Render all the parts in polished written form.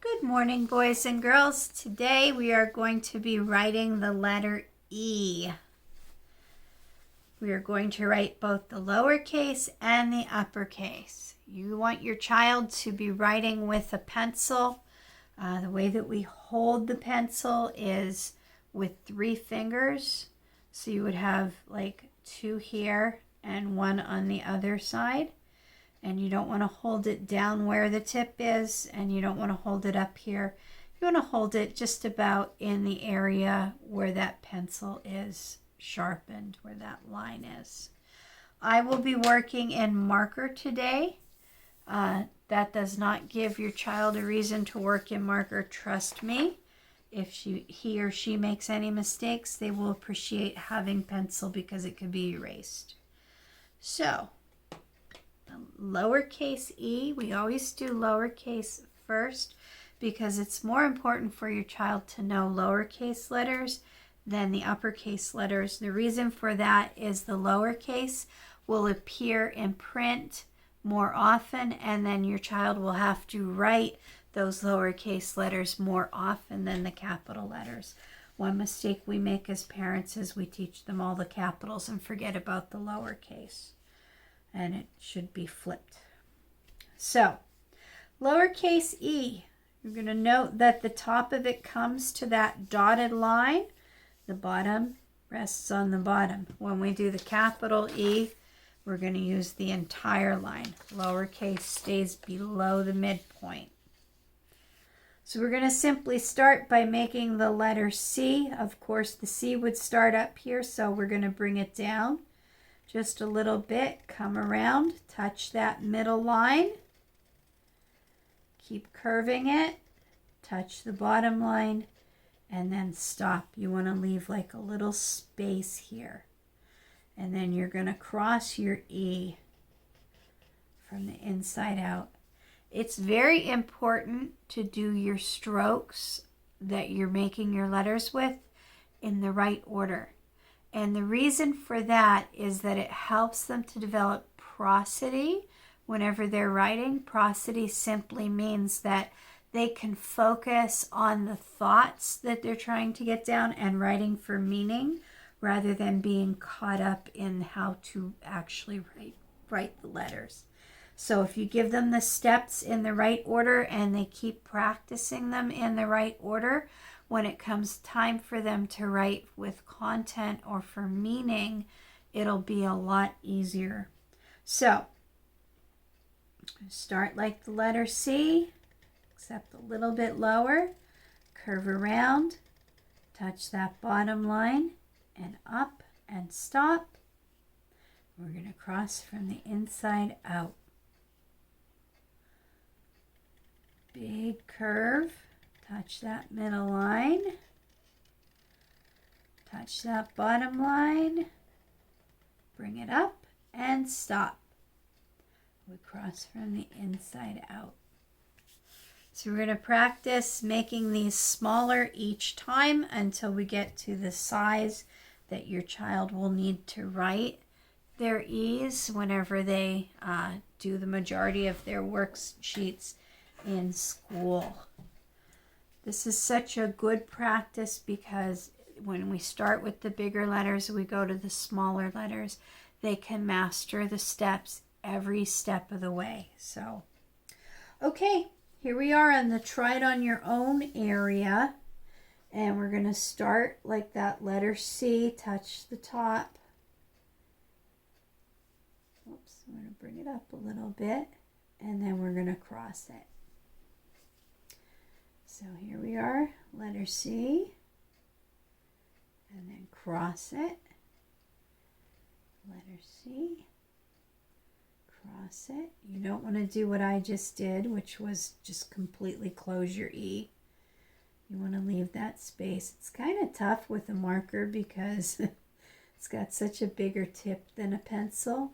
Good morning, boys and girls. Today we are going to be writing the letter E. We are going to write both the lowercase and the uppercase. You want your child to be writing with a pencil. The way that we hold the pencil is with 3 fingers. So you would have like 2 here and 1 on the other side. And you don't want to hold it down where the tip is, and you don't want to hold it up here. You want to hold it just about in the area where that pencil is sharpened, where that line is. I will be working in marker today. That does not give your child a reason to work in marker. Trust me. If he or she makes any mistakes, they will appreciate having pencil because it can be erased. So, lowercase e, we always do lowercase first because it's more important for your child to know lowercase letters than the uppercase letters. The reason for that is the lowercase will appear in print more often, and then your child will have to write those lowercase letters more often than the capital letters. One mistake we make as parents is we teach them all the capitals and forget about the lowercase. And it should be flipped. So, lowercase e, you're going to note that the top of it comes to that dotted line. The bottom rests on the bottom. When we do the capital E, we're going to use the entire line. Lowercase stays below the midpoint. So we're going to simply start by making the letter C. Of course, the C would start up here, so we're going to bring it down just a little bit, come around, touch that middle line, keep curving it, touch the bottom line, and then stop. You want to leave like a little space here. And then you're going to cross your E from the inside out. It's very important to do your strokes that you're making your letters with in the right order. And the reason for that is that it helps them to develop prosody whenever they're writing. Prosody simply means that they can focus on the thoughts that they're trying to get down and writing for meaning rather than being caught up in how to actually write the letters. So if you give them the steps in the right order and they keep practicing them in the right order, when it comes time for them to write with content or for meaning, it'll be a lot easier. So, start like the letter C, except a little bit lower, curve around, touch that bottom line, and up and stop. We're going to cross from the inside out. Big curve. Touch that middle line, touch that bottom line, bring it up and stop. We cross from the inside out. So we're going to practice making these smaller each time until we get to the size that your child will need to write their E's whenever they do the majority of their worksheets in school. This is such a good practice because when we start with the bigger letters, we go to the smaller letters. They can master the steps every step of the way. So, okay, here we are on the try it on your own area. And we're going to start like that letter C, touch the top. Oops, I'm going to bring it up a little bit. And then we're going to cross it. So here we are, letter C, and then cross it, letter C, cross it. You don't want to do what I just did, which was just completely close your E. You want to leave that space. It's kind of tough with a marker because it's got such a bigger tip than a pencil,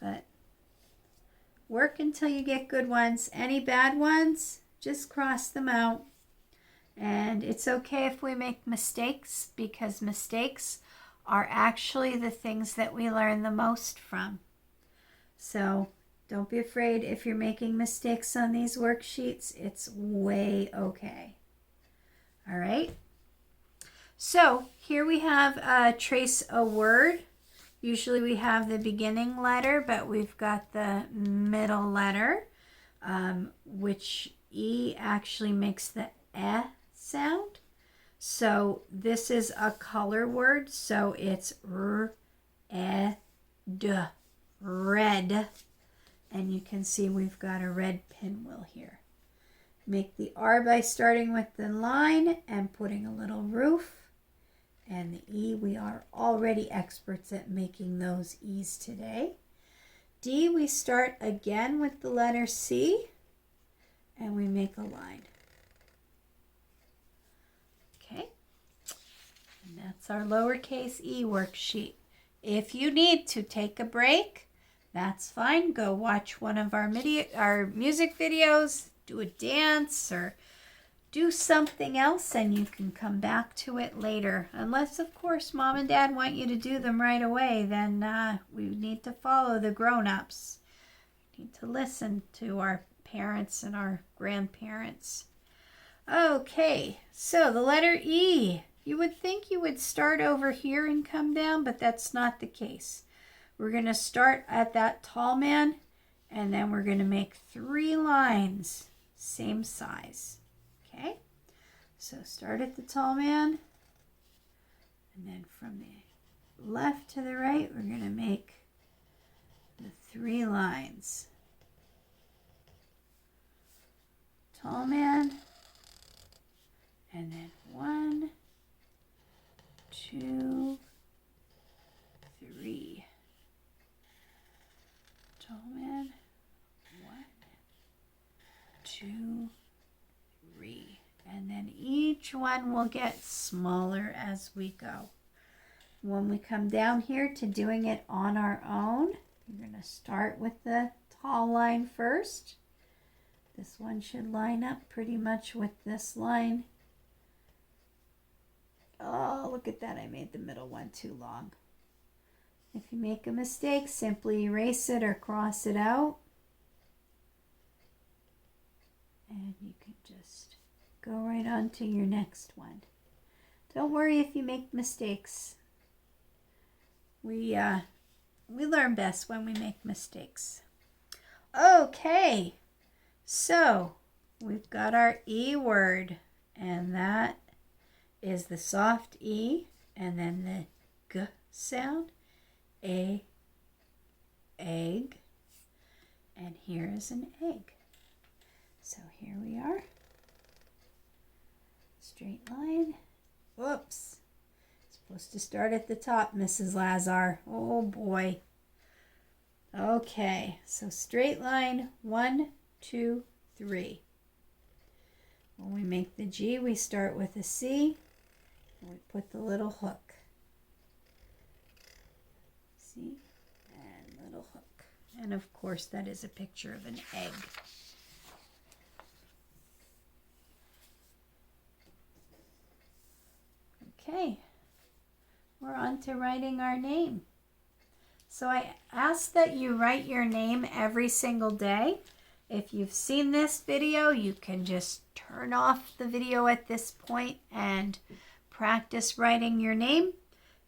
but work until you get good ones. Any bad ones? Just cross them out. And it's okay if we make mistakes because mistakes are actually the things that we learn the most from. So Don't be afraid if you're making mistakes on these worksheets. It's way okay. All right. So here we have trace a word. Usually we have the beginning letter, but we've got the middle letter, which E actually makes the eh sound. So this is a color word, so it's r, e, d, red. And you can see we've got a red pinwheel here. Make the R by starting with the line and putting a little roof. And the E, we are already experts at making those E's today. D, we start again with the letter C, and we make a line. Okay, and that's our lowercase e worksheet. If you need to take a break, that's fine. Go watch one of our music videos, do a dance, or do something else, and you can come back to it later. Unless, of course, Mom and Dad want you to do them right away, then we need to follow the grown-ups. We need to listen to our parents and our grandparents. Okay, so the letter E. You would think you would start over here and come down, but that's not the case. We're going to start at that tall man, and then we're going to make 3 lines, same size. Okay, so start at the tall man, and then from the left to the right, we're going to make the 3 lines. Tall man, and then 1, 2, 3. Tall man, 1, 2, 3. And then each one will get smaller as we go. When we come down here to doing it on our own, you're going to start with the tall line first. This one should line up pretty much with this line. Oh, look at that. I made the middle one too long. If you make a mistake, simply erase it or cross it out. And you can just go right on to your next one. Don't worry if you make mistakes. We learn best when we make mistakes. Okay, so we've got our E word, and that is the soft E, and then the G sound, A, egg, and here is an egg. So here we are. Straight line. Whoops. Supposed to start at the top, Mrs. Lazar. Oh boy. Okay, so straight line, 1, 2, 3. When we make the G, we start with a C, and we put the little hook. See? And little hook. And of course, that is a picture of an egg. Okay, we're on to writing our name. So I ask that you write your name every single day. If you've seen this video, you can just turn off the video at this point and practice writing your name.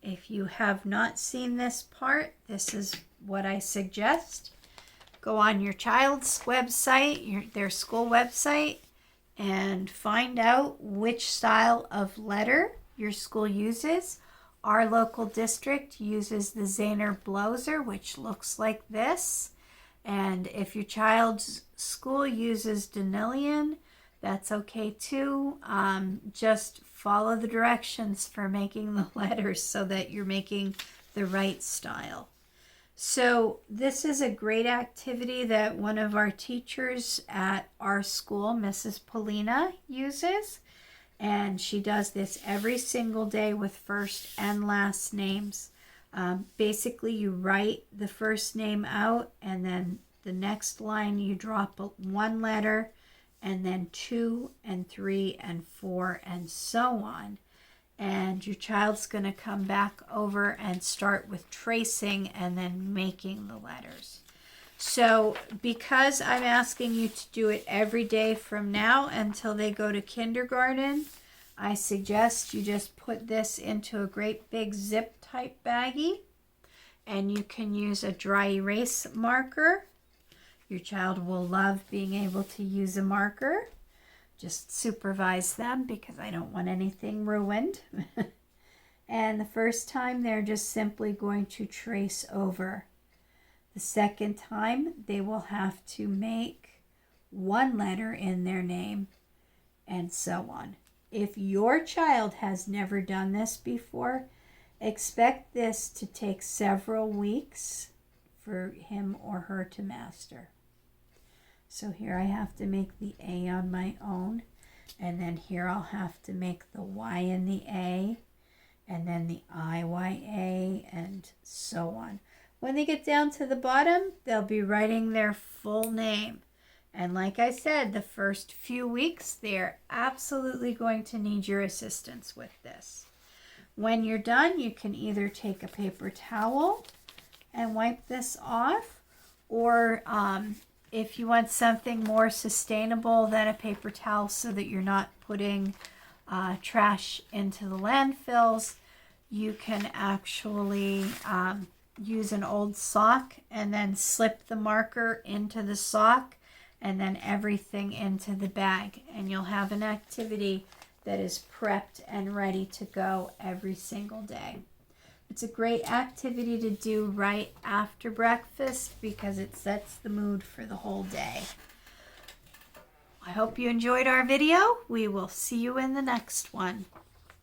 If you have not seen this part, this is what I suggest. Go on your child's website, their school website, and find out which style of letter your school uses. Our local district uses the Zahner Bloser, which looks like this. And if your child's school uses Denilian, that's okay too. Just follow the directions for making the letters so that you're making the right style. So this is a great activity that one of our teachers at our school, Mrs. Polina, uses. And she does this every single day with first and last names. Basically, you write the first name out, and then the next line you drop 1 letter, and then 2 and 3 and 4 and so on. And your child's going to come back over and start with tracing and then making the letters. So because I'm asking you to do it every day from now until they go to kindergarten, I suggest you just put this into a great big zip type baggie, and you can use a dry erase marker. Your child will love being able to use a marker. Just supervise them because I don't want anything ruined. And the first time they're just simply going to trace over. The second time they will have to make one letter in their name, and so on. If your child has never done this before, expect this to take several weeks for him or her to master. So here I have to make the A on my own, and then here I'll have to make the Y in the A, and then the IYA, and so on. When they get down to the bottom, they'll be writing their full name. And like I said, the first few weeks, they're absolutely going to need your assistance with this. When you're done, you can either take a paper towel and wipe this off, or if you want something more sustainable than a paper towel so that you're not putting trash into the landfills, you can actually use an old sock and then slip the marker into the sock and then everything into the bag, and you'll have an activity that is prepped and ready to go every single day. It's a great activity to do right after breakfast because it sets the mood for the whole day. I hope you enjoyed our video. We will see you in the next one.